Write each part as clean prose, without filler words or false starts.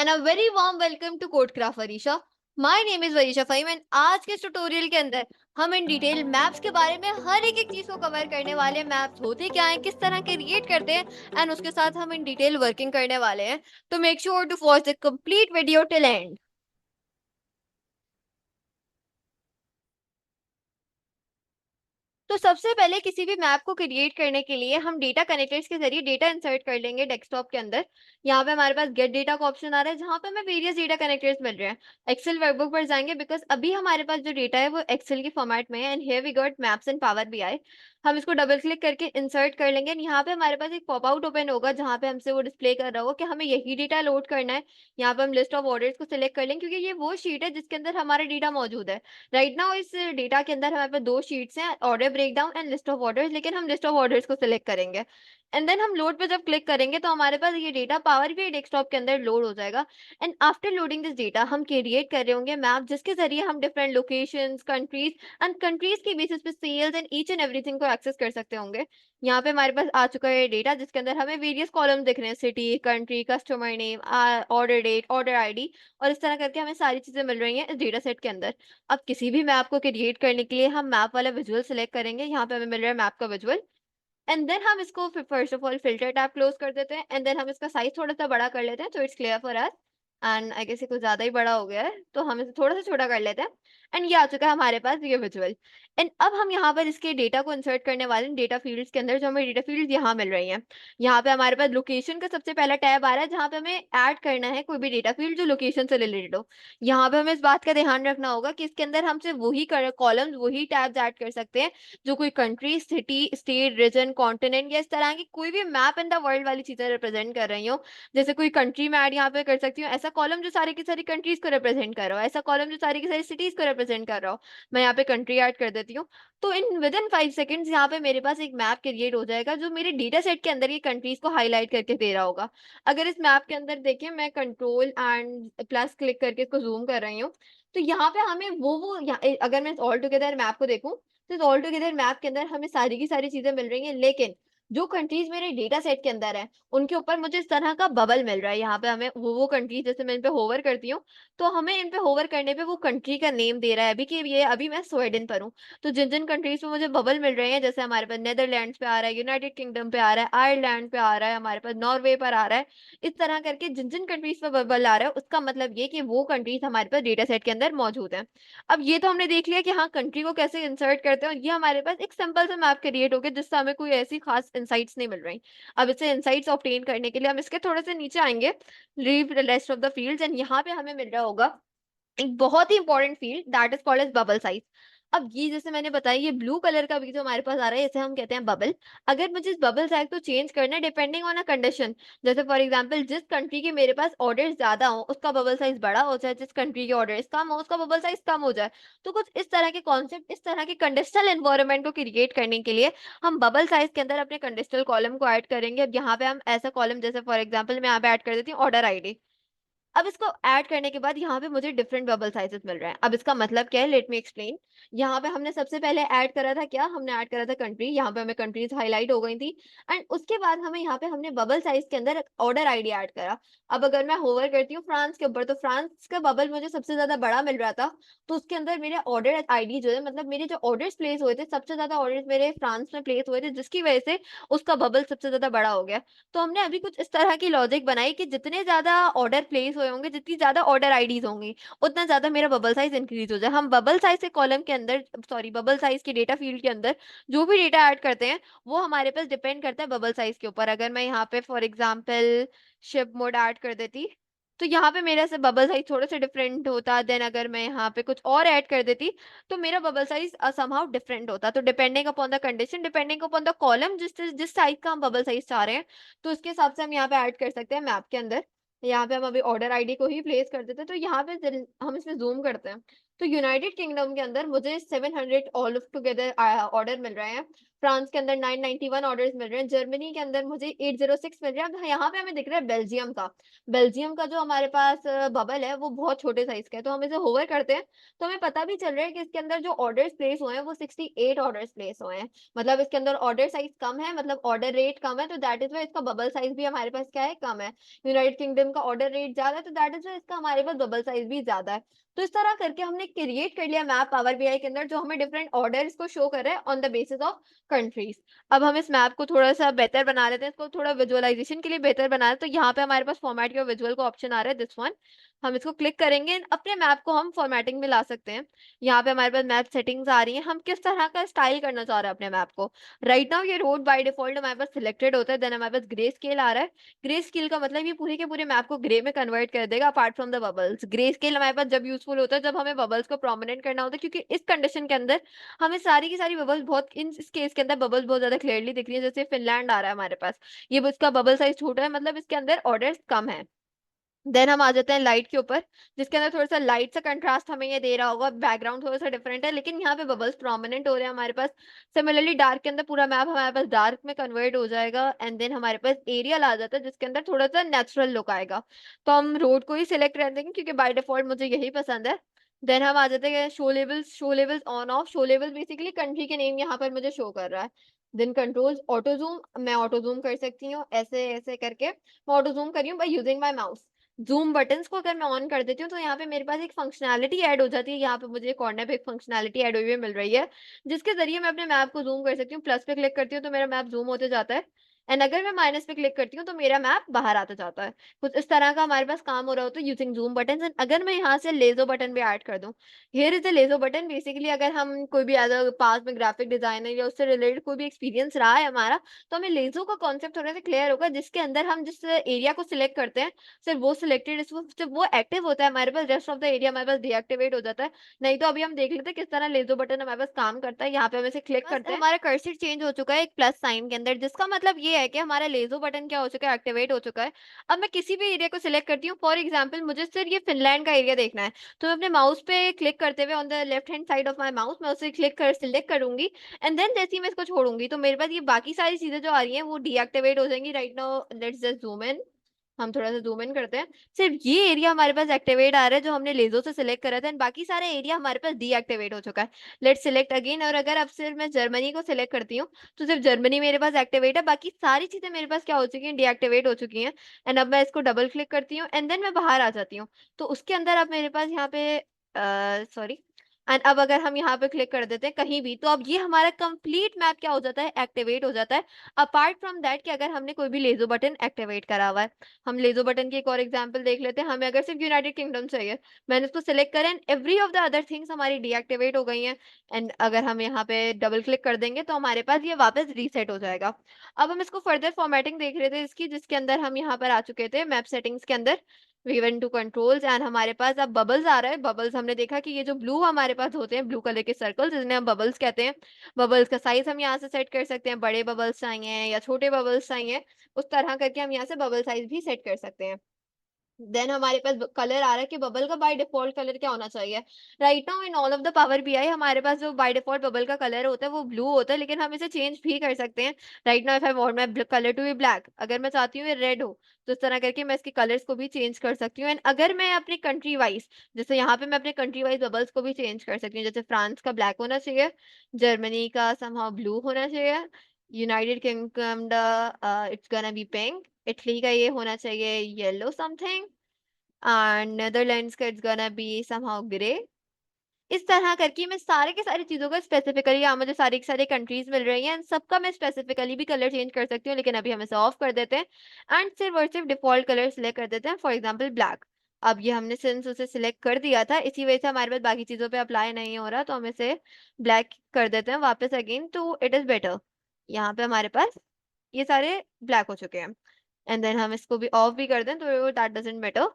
and a very warm welcome to Codecraft Varisha. My name is Varisha Faim and आज के इस tutorial के अंदर हम इन डिटेल मैप्स के बारे में हर एक चीज को कवर करने वाले हैं। मैप्स होते क्या हैं, किस तरह क्रिएट करते हैं एंड उसके साथ हम इन डिटेल वर्किंग करने वाले हैं। तो make sure to watch the complete video till end. तो सबसे पहले किसी भी मैप को क्रिएट करने के लिए हम डेटा कनेक्टर्स के जरिए डेटा इंसर्ट कर लेंगे डेस्कटॉप के अंदर। यहाँ पे हमारे पास गेट डेटा का ऑप्शन आ रहा है जहाँ पे हमें वेरियस डेटा कनेक्टर्स मिल रहे हैं। एक्सेल वर्कबुक पर जाएंगे बिकॉज अभी हमारे पास जो डेटा है वो एक्सेल के फॉर्मेट में है and here we got maps and Power BI. हम इसको डबल क्लिक करके इंसर्ट कर लेंगे। यहाँ पे हमारे पास एक पॉप आउट ओपन होगा जहाँ पे हमसे वो डिस्प्ले कर रहा होगा कि हमें यही डेटा लोड करना है। यहाँ पे हम लिस्ट ऑफ ऑर्डर्स को सिलेक्ट कर लेंगे क्योंकि ये वो शीट है जिसके अंदर हमारा डेटा मौजूद है। राइट नाउ इस डेटा के अंदर हमारे पास दो शीट्स हैं, order breakdown and list of orders, लेकिन हम लिस्ट ऑफ ऑर्डर्स को सिलेक्ट करेंगे एंड देन हम लोड पे जब क्लिक करेंगे तो हमारे पास ये डेटा पावर बीआई डेस्कटॉप के अंदर लोड हो जाएगा। And after loading this data हम क्रिएट कर रहे होंगे मैप जिसके जरिए हम different locations, countries and countries की बेसिस पे sales and each and everything को एक्सेस कर सकते होंगे। यहाँ पे हमारे पास आ चुका है डेटा जिसके अंदर हमें वेरियस कॉलम दिख रहे हैं, city, country, customer name, order date, order ID, और इस तरह करके हमें सारी चीजें मिल रही हैं इस डेटा सेट के अंदर। अब किसी भी मैप को क्रिएट करने के लिए हम मैप वाला विजुअल सिलेक्ट करेंगे। यहाँ पे हमें मिल रहा है मैप का विजुअल एंड देन हम इसको first of all filter tab close कर देते हैं एंड देन हम इसका साइज थोड़ा सा बड़ा कर लेते हैं तो it's clear for us. And I guess ये कुछ ज्यादा ही बड़ा हो गया है तो हम इसे थोड़ा सा छोटा कर लेते हैं। एंड ये आ चुका है हमारे पास ये विजुअल। एंड अब हम यहाँ पर इसके डेटा को इंसर्ट करने वाले हैं डेटा फील्ड्स के अंदर। जो हमें डेटा फील्ड्स यहाँ मिल रही हैं, यहाँ पे हमारे पास लोकेशन का सबसे पहला टैब आ रहा है जहाँ पे हमें ऐड करना है कोई भी डेटा फील्ड जो लोकेशन से रिलेटेड हो। यहाँ पे हमें इस बात का ध्यान रखना होगा कि इसके अंदर हम सिर्फ वही कॉलम्स, वही टैब्स ऐड कर सकते हैं जो कोई country, city, state, region, continent या इस तरह की कोई भी मैप इन द वर्ल्ड वाली चीजें रिप्रेजेंट कर रही हो। जैसे कोई कंट्री में ऐड यहाँ पे कर सकती हूँ, ऐसा कॉलम जो सारी की सारी कंट्रीज को रिप्रेजेंट कर रहा हो, ऐसा कॉलम जो सारी की सारी सिटीज को रिप्रेजेंट कर रहा हो। मैं यहाँ पे कंट्री ऐड कर देती हूँ। तो इन विद इन 5 सेकेंड्स यहाँ पे मेरे पास एक मैप क्रिएट हो जाएगा जो मेरे डेटा सेट के अंदर ये कंट्रीज को हाईलाइट करके दे रहा होगा। अगर इस मैप के अंदर देखें, मैं कंट्रोल एंड प्लस क्लिक करके इसको जूम कर रही हूँ, तो यहाँ पे हमें अगर मैं ऑल टुगेदर मैप को देखूं तो इस ऑल टुगेदर मैप के अंदर हमें सारी की सारी चीजें मिल रही हैं, लेकिन जो कंट्रीज मेरे डेटा सेट के अंदर है उनके ऊपर मुझे इस तरह का बबल मिल रहा है। यहाँ पे हमें वो कंट्रीज, जैसे मैं इन पे होवर करती हूँ तो हमें इन पे होवर करने पे वो कंट्री का नेम दे रहा है अभी कि ये अभी मैं स्वीडन पर हूँ। तो जिन जिन कंट्रीज पे मुझे बबल मिल रहे हैं, जैसे हमारे पास नेदरलैंड्स पे आ रहा है, यूनाइटेड किंगडम पे आ रहा है, आयरलैंड पे आ रहा है, हमारे पास नॉर्वे पर आ रहा है, इस तरह करके जिन जिन कंट्रीज पे बबल आ रहा है उसका मतलब ये कि वो कंट्रीज हमारे पास डेटा सेट के अंदर मौजूद है। अब ये तो हमने देख लिया कि हाँ कंट्री को कैसे इंसर्ट करते हैं, और ये हमारे पास एक सिंपल सा मैप क्रिएट हो गया जिससे हमें कोई ऐसी खास इंसाइट्स नहीं मिल रही। अब इससे इंसाइट्स ऑब्टेन करने के लिए हम इसके थोड़े से नीचे आएंगे, leave the rest of the fields, and यहाँ पे हमें मिल रहा होगा एक बहुत ही important field that is called as bubble size. अब ये जैसे मैंने बताया, ये ब्लू कलर का भी जो हमारे पास आ रहा है इसे हम कहते हैं बबल। अगर मुझे इस बबल साइज को चेंज करना है डिपेंडिंग ऑन अ कंडीशन, जैसे फॉर एग्जांपल जिस कंट्री के मेरे पास ऑर्डर ज्यादा हो उसका बबल साइज बड़ा हो जाए, जिस कंट्री के ऑर्डर कम हो उसका बबल साइज कम हो जाए। तो कुछ इस तरह के कॉन्सेप्ट, इस तरह के कंडीशनल एनवायरनमेंट को क्रिएट करने के लिए हम बबल साइज के अंदर अपने कंडीशनल कॉलम को ऐड करेंगे। अब यहाँ पे हम ऐसा कॉलम, जैसे फॉर एग्जाम्पल मैं यहाँ पे ऐड कर देती हूँ ऑर्डर आईडी। अब इसको ऐड करने के बाद यहाँ पे मुझे डिफरेंट बबल साइजेस मिल रहे हैं। अब इसका मतलब क्या है, लेट मी एक्सप्लेन। यहाँ पे हमने सबसे पहले ऐड करा था क्या, हमने ऐड करा था कंट्री। यहाँ पे हमें कंट्रीज हाईलाइट हो गई थी एंड उसके बाद हमें यहाँ पे हमने बबल साइज के अंदर ऑर्डर आईडी ऐड करा। अब अगर मैं होवर करती हूँ फ्रांस के ऊपर तो फ्रांस का बबल मुझे सबसे ज्यादा बड़ा मिल रहा था। तो उसके अंदर मेरे ऑर्डर आईडी जो है, मतलब मेरे जो ऑर्डर्स प्लेस हुए थे, सबसे ज्यादा ऑर्डर्स मेरे फ्रांस में प्लेस हुए थे जिसकी वजह से उसका बबल सबसे ज्यादा बड़ा हो गया। तो हमने अभी कुछ इस तरह की लॉजिक बनाई कि जितने ज्यादा ऑर्डर प्लेस हुए होंगे, जितनी ज्यादा ऑर्डर आईडीज होंगी, उतना ज्यादा मेरा बबल साइज इंक्रीज हो जाए। हम बबल साइज के कॉलम के अंदर, सॉरी बबल साइज के डेटा फील्ड के अंदर जो भी डेटा ऐड करते हैं वो हमारे पास डिपेंड करता है बबल साइज के ऊपर। अगर मैं यहाँ पे for example ship mode add कर देती तो यहाँ पे मेरा से बबल साइज थोड़ा सा डिफरेंट होता। देन अगर मैं यहाँ पे कुछ और ऐड कर देती तो मेरा बबल साइज समहाउ डिफरेंट होता। तो depending upon the condition, depending upon the column, जिस साइज का हम बबल साइज चाह रहे हैं, तो उसके हिसाब से हम यहाँ पे ऐड कर सकते हैं मैप के अंदर। यहाँ पे हम अभी ऑर्डर आईडी को ही प्लेस कर देते हैं। तो यहाँ पे हम इसमें जूम करते हैं तो यूनाइटेड किंगडम के अंदर मुझे 700 ऑल ऑफ टुगेदर ऑर्डर मिल रहे हैं। फ्रांस के अंदर 991 ऑर्डर्स मिल रहे हैं, जर्मनी के अंदर मुझे 806 मिल रहे हैं। अब यहाँ पे हमें दिख रहा है बेल्जियम का। बेल्जियम का जो हमारे पास बबल है, वो बहुत छोटे साइज़ का है, तो हम इसे होवर करते हैं, तो हमें पता भी चल रहा है कि इसके अंदर जो ऑर्डर्स प्लेस हुए हैं, वो 68 ऑर्डर्स प्लेस हुए हैं। मतलब इसके अंदर ऑर्डर साइज़ कम है, मतलब ऑर्डर रेट कम है, तो दैट इज़ व्हाई इसका बबल साइज़ भी हमारे पास क्या है, कम है। यूनाइटेड किंगडम का ऑर्डर रेट ज़्यादा है, तो दैट इज़ व्हाई इसका हमारे पास बबल साइज़ भी ज़्यादा है। तो इस तरह करके हमने क्रिएट कर लिया मैप पावर बीआई के अंदर, जो हमें डिफरेंट ऑर्डर्स को शो कर रहा है on the basis of countries. अब हम इस मैप को थोड़ा-सा बेहतर बना लेते हैं, इसको थोड़ा विजुअलाइज़ेशन के लिए बेहतर बना लें, तो यहाँ पे हमारे पास फॉर्मेट योर विजुअल का ऑप्शन आ रहा है, दिस वन। हम इसको क्लिक करेंगे, अपने मैप को हम फॉर्मेटिंग में ला सकते हैं। यहाँ पे हमारे पास मैप सेटिंग्स आ रही हैं, हम किस तरह का स्टाइल करना चाह रहे हैं अपने मैप को। राइट नाउ ये रोड बाय डिफ़ॉल्ट हमारे पास सिलेक्टेड होता है, देन हमारे पास ग्रे स्केल आ रहा है। ग्रे स्केल का मतलब ये पूरे के पूरे मैप को ग्रे में कन्वर्ट कर देगा apart from the bubbles. Grey scale हमारे पास जब यूज़फुल होता है, जब हमें बबल्स को प्रोमिनेंट करना होता है, क्योंकि इस कंडीशन के अंदर हमें सारी की सारी बबल्स बहुत इस केस के अंदर बबल्स बहुत ज़्यादा क्लियरली दिख रही है, जैसे फिनलैंड आ रहा है हमारे पास। ये इसका बबल साइज़ छोटा है, मतलब इसके अंदर ऑर्डर्स कम है। देन हम आ जाते हैं लाइट के ऊपर, जिसके अंदर थोड़ा-सा लाइट सा कंट्रास्ट हमें ये दे रहा होगा, बैकग्राउंड थोड़ा-सा डिफरेंट है, लेकिन यहाँ पे बबल्स प्रोमिनेंट हो रहे हैं हमारे पास। सिमिलरली डार्क के अंदर पूरा मैप हमारे पास डार्क में कन्वर्ट हो जाएगा, एंड देन हमारे पास एरियल आ जाता है, जिसके अंदर थोड़ा-सा नेचुरल लुक आएगा। तो हम रोड को ही सिलेक्ट कर देंगे, क्योंकि बाय डिफ़ॉल्ट मुझे यही पसंद है। देन हम आ जाते हैं show levels on off. Show levels basically country के नेम यहाँ पर मुझे शो कर रहा है। देन कंट्रोल्स ऑटो ज़ूम, मैं ऑटो ज़ूम कर सकती हूँ, ऐसे-ऐसे करके मैं ऑटो ज़ूम कर रही हूँ by using my mouse. Zoom buttons को अगर मैं ऑन कर देती हूँ, तो यहाँ पे मेरे पास एक फंक्शनैलिटी ऐड हो जाती है। यहाँ पे मुझे कॉर्नर पे एक फंक्शनैलिटी ऐड हुई हुई मिल रही है, जिसके ज़रिए मैं अपने मैप को ज़ूम कर सकती हूँ। प्लस पे क्लिक करती हूँ, तो मेरा मैप ज़ूम होते जाता है, एंड अगर मैं माइनस पे क्लिक करती हूँ, तो मेरा मैप बाहर आता जाता है। कुछ इस तरह का हमारे पास काम हो रहा होता है यूजिंग ज़ूम बटन्स। एंड अगर मैं यहाँ से लेज़र बटन भी ऐड कर दूँ, here is a laser button. Basically अगर हम कोई भी एज़ अ पास्ट में ग्राफिक डिज़ाइनर या उससे रिलेटेड कोई भी एक्सपीरियंस रहा है हमारा, तो हमें लेज़र का कॉन्सेप्ट थोड़ा-सा क्लियर होगा, जिसके अंदर हम जिस एरिया को सिलेक्ट करते हैं, सिर्फ वो सिलेक्टेड सिर्फ वो एक्टिव होता है हमारे पास, रेस्ट ऑफ द एरिया हमारे पास डीएक्टिवेट हो जाता है। नहीं तो अभी हम देख लेते हैं किस तरह लेज़र बटन हमारे पास काम करता है। यहाँ पे हम इसे क्लिक करते हैं, हमारा कर्सर चेंज हो चुका है एक प्लस साइन के अंदर, जिसका मतलब ये है कि हमारा लेज़र बटन क्या हो चुका है, एक्टिवेट हो चुका है। अब मैं किसी भी एरिया को सिलेक्ट करती हूँ, फॉर एग्जाम्पल मुझे सिर्फ ये फिनलैंड का एरिया देखना है, तो मैं अपने माउस पे क्लिक करते हुए on the left hand side of my mouse मैं उसे सिलेक्ट करूंगी, एंड देन जैसे ही मैं इसको छोड़ूंगी, तो मेरे पास ये बाकी सारी चीजें जो आ रही हैं वो डीएक्टिवेट हो जाएंगी। Right now let's just zoom in. हम थोड़ा-सा ज़ूम इन करते हैं। सिर्फ ये एरिया हमारे पास एक्टिवेट आ रहा है, जो हमने लेज़र से सिलेक्ट करा था, एंड बाकी सारा एरिया हमारे पास डीएक्टिवेट हो चुका है। लेट्स सिलेक्ट अगेन, और अगर अब सिर्फ मैं जर्मनी को सिलेक्ट करती हूँ, तो सिर्फ जर्मनी मेरे पास एक्टिवेट है, बाकी सारी चीज़ें मेरे पास क्या हो चुकी हैं, डीएक्टिवेट हो चुकी हैं। एंड अब मैं इसको डबल क्लिक करती हूँ, एंड देन मैं बाहर आ जाती हूँ। तो उसके अंदर अब मेरे पास यहाँ पे सॉरी, एंड अब अगर हम यहाँ पे क्लिक कर देते हैं कहीं भी, तो अब ये हमारा कंप्लीट मैप क्या हो जाता है, एक्टिवेट हो जाता है। अपार्ट फ्रॉम दैट कि अगर हमने कोई भी लेज़र बटन एक्टिवेट करा हुआ है। हम लेज़र बटन की एक और एग्जांपल देख लेते हैं। हमें अगर सिर्फ यूनाइटेड किंगडम चाहिए, मैंने इसको सिलेक्ट करा, and every of the other things हमारी डीएक्टिवेट हो गई हैं। एंड अगर हम यहाँ पे डबल क्लिक कर देंगे, तो हमारे पास ये वापस रीसेट हो जाएगा। अब हम इसको फर्दर फॉर्मेटिंग देख रहे थे इसकी, जिसके अंदर हम यहाँ पर आ चुके थे मैप सेटिंग्स के अंदर। We went to controls, and हमारे पास अब बबल्स आ रहा है। बबल्स हमने देखा कि ये जो ब्लू हमारे पास होते हैं, ब्लू कलर के सर्कल्स, जिन्हें हम बबल्स कहते हैं। बबल्स का साइज़ हम यहाँ से सेट कर सकते हैं, बड़े बबल्स चाहिए या छोटे बबल्स चाहिए, उस तरह करके हम यहाँ से बबल साइज़ भी सेट कर सकते हैं। देन हमारे पास कलर आ रहा है कि बबल का बाय डिफॉल्ट कलर क्या होना चाहिए। Right now in all of the power BI हमारे पास जो बाय डिफॉल्ट बबल का कलर होता है वो ब्लू होता है, लेकिन हम इसे चेंज भी कर सकते हैं। Right now if I want my colour to be black, अगर मैं चाहती हूँ ये रेड हो, तो इस तरह करके मैं इसके कलर्स को भी चेंज कर सकती हूँ। एंड अगर मैं अपनी कंट्री वाइज, जैसे यहाँ पे मैं अपने कंट्री वाइज बबल्स को भी चेंज कर सकती हूँ, जैसे फ्रांस का ब्लैक होना चाहिए, जर्मनी का समहाउ ब्लू होना चाहिए, United kingdom it's gonna be pink, Italy का ये होना चाहिए येलो समथिंग, एंड नीदरलैंड्स का it's gonna be somehow grey. इस तरह करके मैं सारे के सारी चीज़ों का स्पेसिफिकली, यहाँ मुझे सारी की सारी कंट्रीज़ मिल रही हैं, एंड सबका मैं स्पेसिफिकली भी कलर चेंज कर सकती हूँ, लेकिन अभी हम इसे ऑफ कर देते हैं, एंड सिर्फ और सिर्फ डिफ़ॉल्ट कलर सिलेक्ट कर देते हैं, फॉर एग्ज़ाम्पल ब्लैक। अब ये हमने सिंस उसे सिलेक्ट कर दिया था, इसी वजह से हमारे पास बाकी चीज़ों पे अप्लाई नहीं हो रहा, तो हम इसे ब्लैक कर देते हैं वापस अगेन, तो इट इज़ बेटर। यहाँ पे हमारे पास ये सारे ब्लैक हो चुके हैं। एंड देन हम इसको भी ऑफ भी कर दें, तो that doesn't matter.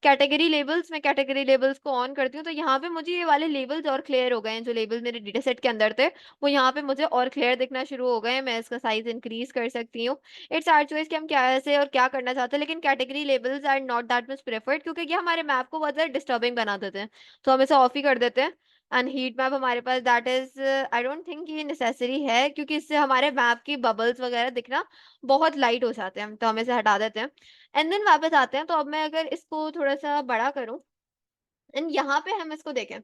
Category labels, मैं कैटेगरी लेबल्स को ऑन करती हूँ, तो यहाँ पे मुझे ये वाले लेबल्स और क्लियर हो गए हैं, जो लेबल्स मेरे डेटा सेट के अंदर थे, वो यहाँ पे मुझे और क्लियर दिखना शुरू हो गए हैं। मैं इसका साइज़ इंक्रीज़ कर सकती हूँ। इट्स आवर चॉइस कि हम क्या ऐसे और क्या करना चाहते हैं, लेकिन category labels are not that much preferred, क्योंकि ये हमारे मैप को बहुत ज़्यादा डिस्टर्बिंग बना देते हैं। तो हम इसे ऑफ ही कर देते हैं, एंड हीट मैप हमारे पास that is I don't think ये नेसेसरी है, क्योंकि इससे हमारे मैप की बबल्स वगैरह दिखना बहुत लाइट हो जाते हैं, तो हम इसे हटा देते हैं। एंड देन वापस आते हैं, तो अब मैं अगर इसको थोड़ा-सा बड़ा करूँ एंड यहाँ पे हम इसको देखें,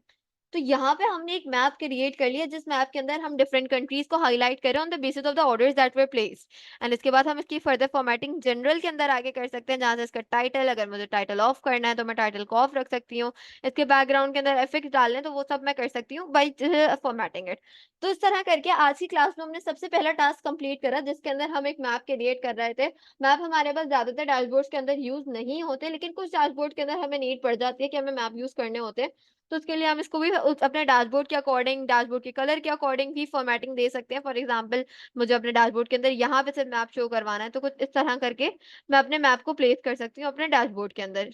तो यहाँ पे हमने एक मैप क्रिएट कर लिया, जिस मैप के अंदर हम डिफरेंट कंट्रीज़ को हाइलाइट कर रहे हैं on the basis of the orders that were placed. And इसके बाद हम इसकी फर्दर फॉर्मेटिंग जनरल के अंदर आगे कर सकते हैं, जहाँ से इसका टाइटल, अगर मुझे टाइटल ऑफ करना है तो मैं टाइटल को ऑफ रख सकती हूँ। इसके बैकग्राउंड के अंदर इफेक्ट्स डालने हैं तो वो सब मैं कर सकती हूँ बाय फॉर्मेटिंग इट। तो इस तरह करके आज की क्लास में हमने सबसे पहला टास्क कंप्लीट करा, जिसके अंदर हम एक मैप क्रिएट कर रहे थे। मैप हमारे पास ज़्यादातर डैशबोर्ड्स के अंदर यूज़ नहीं होते, लेकिन कुछ डैशबोर्ड के अंदर हमें नीड पड़ जाती है कि हमें मैप यूज़ करने होते हैं। तो उसके लिए हम इसको भी उस अपने डैशबोर्ड के अकॉर्डिंग, डैशबोर्ड के कलर के अकॉर्डिंग भी फॉर्मेटिंग दे सकते हैं। फॉर एग्जांपल, मुझे अपने डैशबोर्ड के अंदर यहाँ पे सिर्फ मैप शो करवाना है, तो कुछ इस तरह करके मैं अपने मैप को प्लेस कर सकती हूँ अपने डैशबोर्ड के अंदर।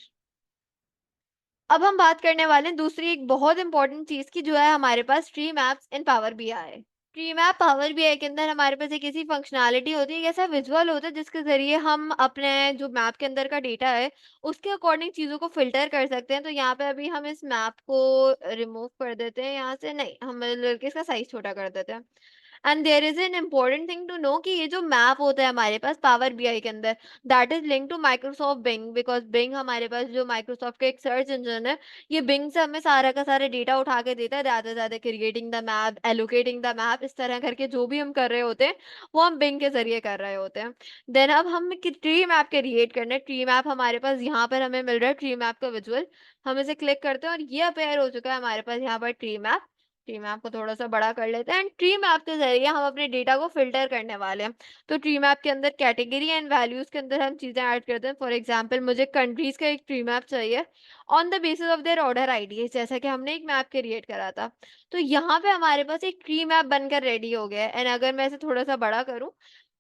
अब हम बात करने वाले हैं दूसरी एक बहुत इंपॉर्टेंट चीज़ की, जो है हमारे पास tree maps in Power BI. Tree map Power BI के अंदर हमारे पास एक ऐसी फंक्शनैलिटी होती है, एक ऐसा विजुअल होता है जिसके ज़रिए हम अपने जो मैप के अंदर का डेटा है, उसके अकॉर्डिंग चीज़ों को फ़िल्टर कर सकते हैं। तो यहाँ पे अभी हम इस मैप को रिमूव कर देते हैं यहाँ से, नहीं, हम बल्कि इसका साइज़ छोटा कर देते हैं। And there is an important thing to know कि ये जो मैप होता है हमारे पास पावर बीआई के अंदर, that is linked to Microsoft Bing, because Bing हमारे पास जो माइक्रोसॉफ्ट का एक सर्च इंजन है, ये बिंग से हमें सारा का सारा डेटा उठा के देता है, ज़्यादा creating the map, allocating the map, इस तरह करके जो भी हम कर रहे होते हैं, वो हम बिंग के ज़रिए कर रहे होते हैं। देन अब हम कि ट्री मैप क्रिएट करना है। ट्री मैप हमारे पास यहाँ पर हमें मिल रहा है, ट्री मैप का विजुअल। हम इसे क्लिक करते हैं और ये अपीयर हो चुका है हमारे पास यहाँ पर ट्री मैप। ट्री मैप को थोड़ा-सा बड़ा कर लेते हैं एंड ट्री मैप के ज़रिए हम अपने डेटा को फ़िल्टर करने वाले हैं। तो ट्री मैप के अंदर कैटेगरी एंड वैल्यूज़ के अंदर हम चीज़ें ऐड करते हैं। फॉर एग्ज़ाम्पल, मुझे कंट्रीज़ का एक ट्री मैप चाहिए on the basis of their order IDs, जैसा कि हमने एक मैप क्रिएट करा था। तो यहाँ पे हमारे पास एक ट्री मैप बनकर रेडी हो गया है एंड अगर मैं इसे थोड़ा-सा बड़ा करूँ,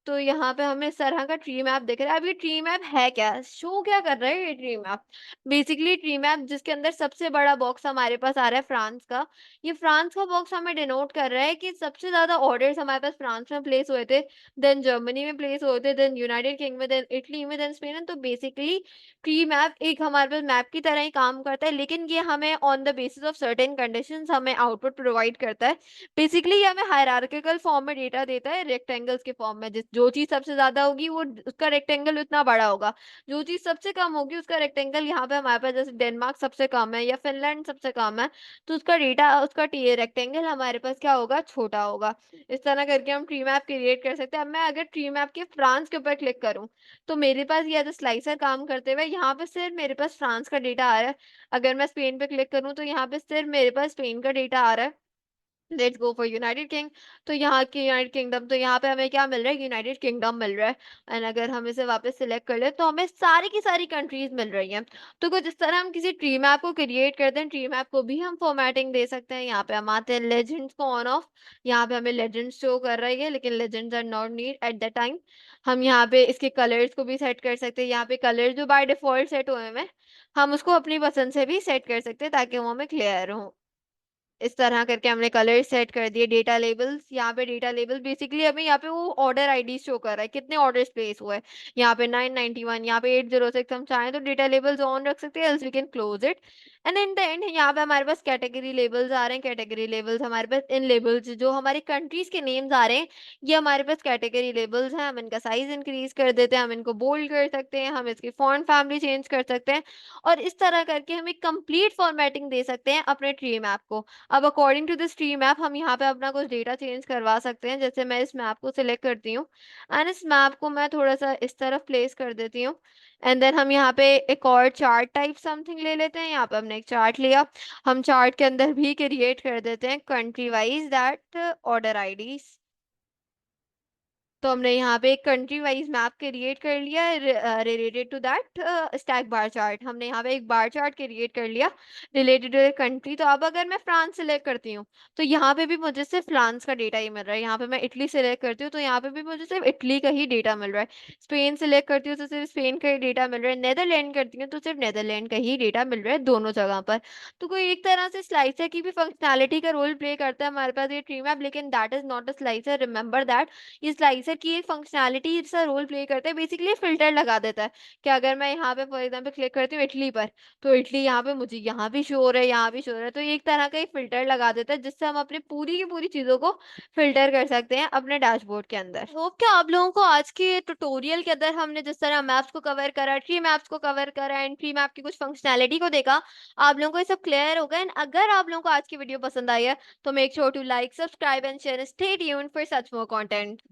तो यहाँ पे हमें इस तरह का ट्री मैप दिख रहा है। अब ये ट्री मैप है क्या? शो क्या कर रहा है ये tree map? Basically tree map जिसके अंदर सबसे बड़ा बॉक्स हमारे पास आ रहा है फ्रांस का। ये फ्रांस का बॉक्स हमें डिनोट कर रहा है कि सबसे ज़्यादा ऑर्डर्स हमारे पास फ्रांस में प्लेस हुए थे, देन जर्मनी में प्लेस हुए थे, देन यूनाइटेड किंगडम में, देन इटली में, देन स्पेन में। तो बेसिकली ट्री मैप एक हमारे पास मैप की तरह ही काम करता है, लेकिन ये हमें on the basis of certain conditions हमें आउटपुट प्रोवाइड करता है। बेसिकली ये हमें हायरार्किकल फॉर्म में डेटा देता है, रेक्टेंगल्स के फॉर्म में। जिस जो चीज़ सबसे ज़्यादा होगी वो उसका रेक्टेंगल उतना बड़ा होगा। जो चीज़ सबसे कम होगी उसका रेक्टेंगल, यहाँ पे हमारे पास जैसे डेनमार्क सबसे कम है या फिनलैंड सबसे कम है, तो उसका डेटा, उसका टी रेक्टेंगल हमारे पास क्या होगा? छोटा होगा। इस तरह करके हम ट्री मैप क्रिएट कर सकते हैं। अब मैं अगर ट्री मैप के फ्रांस के ऊपर क्लिक करूँ, तो मेरे पास ये एज़ अ स्लाइसर काम करते हुए यहाँ पे सिर्फ़ मेरे पास फ्रांस का डेटा आ रहा है। अगर मैं स्पेन पे क्लिक करूँ, तो यहाँ पे सिर्फ़ मेरे पास स्पेन का डेटा आ रहा है। Let's go for United king, तो यहाँ की यूनाइटेड किंगडम, तो यहाँ पे हमें क्या मिल रहा है? यूनाइटेड किंगडम मिल रहा है। एंड अगर हम इसे वापस सिलेक्ट कर ले, तो हमें सारी की सारी कंट्रीज मिल रही हैं। तो कुछ इस तरह हम किसी ट्री मैप को क्रिएट करते हैं। ट्री मैप को भी हम फॉर्मेटिंग दे सकते हैं। यहाँ पे हम आते हैं लेजेंड्स को ऑन ऑफ, यहाँ पे हमें लेजेंड्स शो कर रही है, लेकिन legends are not need at the time. हम यहाँ पे इसके कलर्स को भी सेट कर सकते हैं। यहाँ पे कलर जो बाय डिफॉल्ट सेट हुए हैं, हम उसको अपनी पसंद से भी सेट कर सकते हैं ताकि वो हमें क्लियर हो। इस तरह करके हमने कलर सेट कर दिए। डेटा लेबल्स, यहाँ पे डेटा लेबल बेसिकली हमें यहाँ पे वो ऑर्डर आईडी शो कर रहा है, कितने ऑर्डर्स प्लेस हुए हैं। यहाँ पे 991, यहाँ पे 806, हम चाहें तो डेटा लेबल्स ऑन रख सकते हैं, else we can close it. And in the end यहाँ पे हमारे पास कैटेगरी लेबल्स आ रहे हैं। कैटेगरी लेबल्स हमारे पास इन लेबल्स जो हमारी कंट्रीज के नेम्स आ रहे हैं, ये हमारे पास कैटेगरी लेबल्स हैं। हम इनका साइज इंक्रीज कर देते हैं, हम इनको बोल्ड कर सकते हैं, हम इसकी फॉन्ट फैमिली चेंज कर सकते हैं और इस तरह करके हम एक कंप्लीट फॉर्मेटिंग दे सकते हैं अपने ट्री मैप को। अब according to this tree map हम यहाँ पे अपना कुछ डेटा चेंज करवा सकते हैं। जैसे मैं इस मैप को सिलेक्ट करती हूँ एंड इस मैप को मैं थोड़ा-सा इस तरफ प्लेस कर देती हूँ एंड देन हम यहाँ पे एक और चार्ट टाइप समथिंग ले लेते हैं। यहाँ पे हमने एक चार्ट लिया, हम चार्ट के अंदर भी क्रिएट कर देते हैं country wise that order IDs. तो हमने यहाँ पे एक कंट्री वाइज़ मैप क्रिएट कर लिया related to that stack bar chart. हमने यहाँ पे एक बार चार्ट क्रिएट कर लिया रिलेटेड टू कंट्री। तो अब अगर मैं फ्रांस सेलेक्ट करती हूँ, तो यहाँ पे भी मुझे सिर्फ फ्रांस का डेटा ही मिल रहा है। यहाँ पे मैं इटली सेलेक्ट करती हूँ, तो यहाँ पे भी मुझे सिर्फ इटली का ही डेटा मिल रहा है। स्पेन सेलेक्ट करती हूँ, तो सिर्फ स्पेन का ही डेटा मिल रहा है। नेदरलैंड करती हूँ, तो सिर्फ नेदरलैंड का ही डेटा मिल रहा है दोनों जगह पर। तो कोई एक तरह से स्लाइसर की भी फंक्शनैलिटी का रोल प्ले करता है हमारे पास ये ट्री मैप, लेकिन that is not a slicer, remember that. ये स्लाइसर एनालाइज़र की एक फंक्शनैलिटी सा रोल प्ले करता है, बेसिकली फ़िल्टर लगा देता है कि अगर मैं यहाँ पे फॉर एग्ज़ाम्पल क्लिक करती हूँ इटली पर, तो इटली यहाँ पे मुझे यहाँ भी शो हो रहा है, यहाँ भी शो हो रहा है। तो ये एक तरह का एक फ़िल्टर लगा देता है जिससे हम अपनी पूरी की पूरी चीज़ों को फ़िल्टर कर सकते हैं अपने डैशबोर्ड के अंदर। होप कि आप लोगों को आज के ट्यूटोरियल के अंदर हमने जिस तरह मैप्स को कवर करा, ट्री मैप्स को कवर करा एंड ट्री मैप की कुछ फंक्शनैलिटी को देखा, आप लोगों को ये सब क्लियर होगा एंड अगर आप लोगों को आज की वीडियो पसंद आई है, तो make sure to like, subscribe and share, stay tuned for such more content.